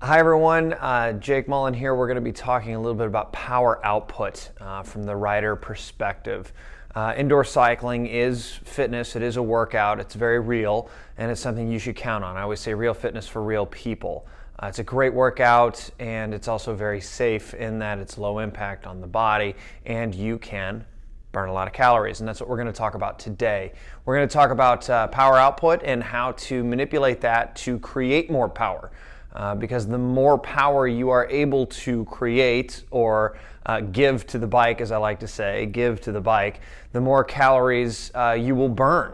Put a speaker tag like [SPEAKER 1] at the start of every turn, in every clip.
[SPEAKER 1] Hi everyone, Jake Mullen here. We're going to be talking a little bit about power output from the rider perspective. Indoor cycling is fitness, it is a workout, it's very real, and it's something you should count on. I always say real fitness for real people. It's a great workout, and it's also very safe in that it's low impact on the body, and you can burn a lot of calories, and that's what we're going to talk about today. We're going to talk about power output and how to manipulate that to create more power. Because the more power you are able to create or give to the bike, as I like to say, give to the bike, the more calories you will burn.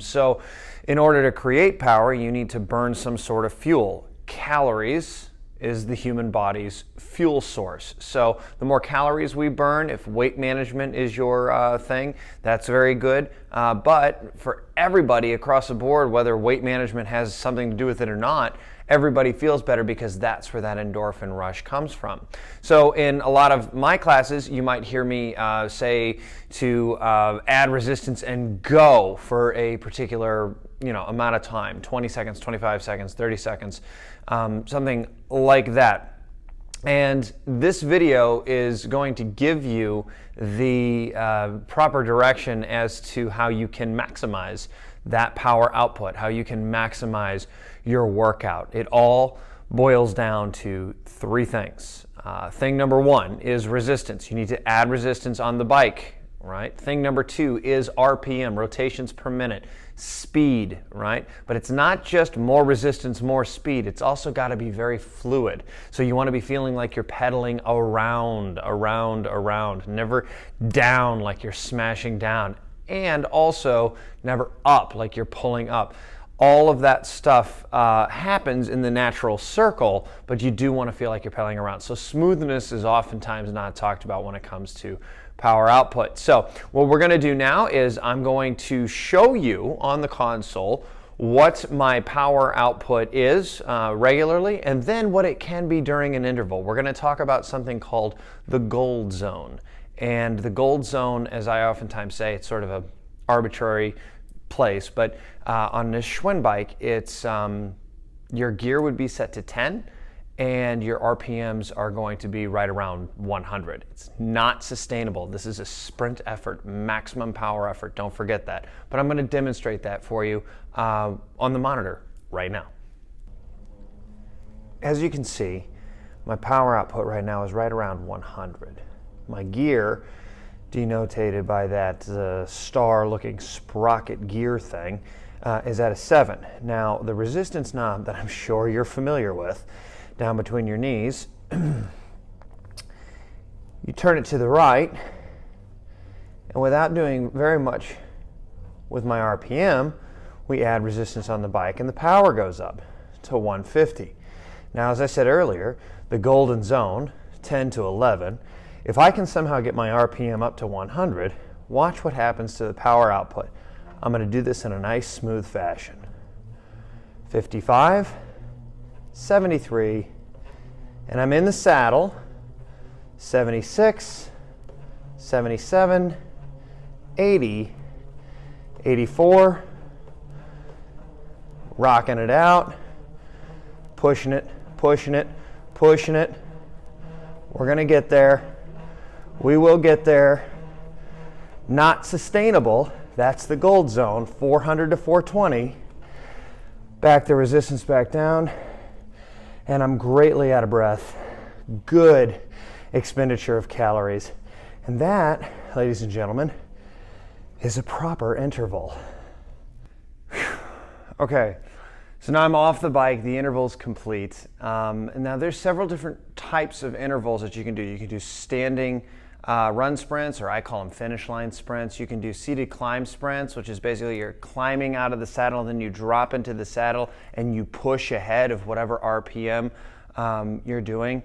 [SPEAKER 1] So in order to create power, you need to burn some sort of fuel. Calories is the human body's fuel source. So the more calories we burn, if weight management is your thing, that's very good. But for everybody across the board, whether weight management has something to do with it or not, everybody feels better because that's where that endorphin rush comes from. So in a lot of my classes, you might hear me say to add resistance and go for a particular amount of time, 20 seconds, 25 seconds, 30 seconds, something like that. And this video is going to give you the proper direction as to how you can maximize that power output, how you can maximize your workout. It all boils down to three things. Thing number one is resistance. You need to add resistance on the bike, right? Thing number two is RPM, rotations per minute, speed, right? But it's not just more resistance, more speed. It's also got to be very fluid. So you want to be feeling like you're pedaling around, never down like you're smashing down, and also never up like you're pulling up. All of that stuff happens in the natural circle, but you do want to feel like you're pedaling around. So smoothness is oftentimes not talked about when it comes to power output. So what we're going to do now is I'm going to show you on the console what my power output is regularly, and then what it can be during an interval. We're going to talk about something called the gold zone. And the gold zone, as I oftentimes say, it's sort of an arbitrary place, but on this Schwinn bike, it's your gear would be set to 10 and your RPMs are going to be right around 100. It's not sustainable. This is a sprint effort, maximum power effort. Don't forget that. But I'm going to demonstrate that for you on the monitor right now. As you can see, my power output right now is right around 100. My gear, denotated by that star-looking sprocket gear thing, is at a 7. Now, the resistance knob that I'm sure you're familiar with, down between your knees, you turn it to the right, and without doing very much with my RPM, we add resistance on the bike, and the power goes up to 150. Now, as I said earlier, the golden zone, 10 to 11, if I can somehow get my RPM up to 100, watch what happens to the power output. I'm going to do this in a nice smooth fashion. 55, 73, and I'm in the saddle, 76, 77, 80, 84, rocking it out, pushing it, pushing it, pushing it. We're going to get there. We will get there. Not sustainable. That's the gold zone, 400 to 420. Back the resistance back down. And I'm greatly out of breath. Good expenditure of calories. And that, ladies and gentlemen, is a proper interval. Whew. Okay, so now I'm off the bike. The interval's complete. And now there's several different types of intervals that you can do. You can do standing run sprints, or I call them finish line sprints. You can do seated climb sprints, which is basically you're climbing out of the saddle, and then you drop into the saddle and you push ahead of whatever RPM you're doing.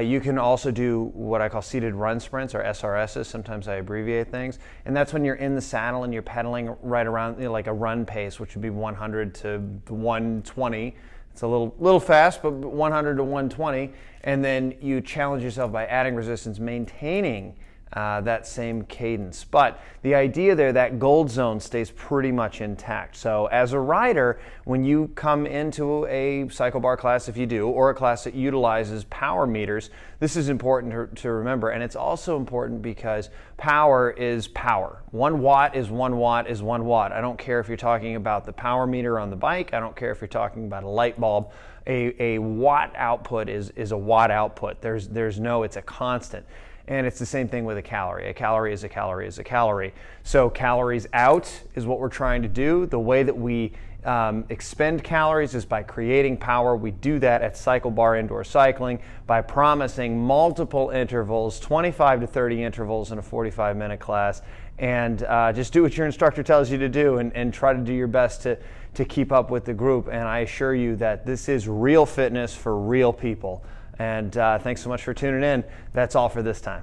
[SPEAKER 1] You can also do what I call seated run sprints, or SRSs. Sometimes I abbreviate things. And that's when you're in the saddle and you're pedaling right around, like a run pace, which would be 100 to 120. It's a little fast, but 100 to 120. And then you challenge yourself by adding resistance, maintaining that same cadence. But the idea there, that gold zone stays pretty much intact. So as a rider, when you come into a cycle bar class, if you do, or a class that utilizes power meters, this is important to remember. And it's also important because power is power. 1 watt is 1 watt is 1 watt. I don't care if you're talking about the power meter on the bike. I don't care if you're talking about a light bulb. A watt output is a watt output. There's no, it's a constant. And it's the same thing with a calorie. A calorie is a calorie is a calorie. So calories out is what we're trying to do. The way that we expend calories is by creating power. We do that at Cycle Bar Indoor Cycling by promising multiple intervals, 25 to 30 intervals in a 45-minute class, and just do what your instructor tells you to do and try to do your best to keep up with the group. And I assure you that this is real fitness for real people. And thanks so much for tuning in. That's all for this time.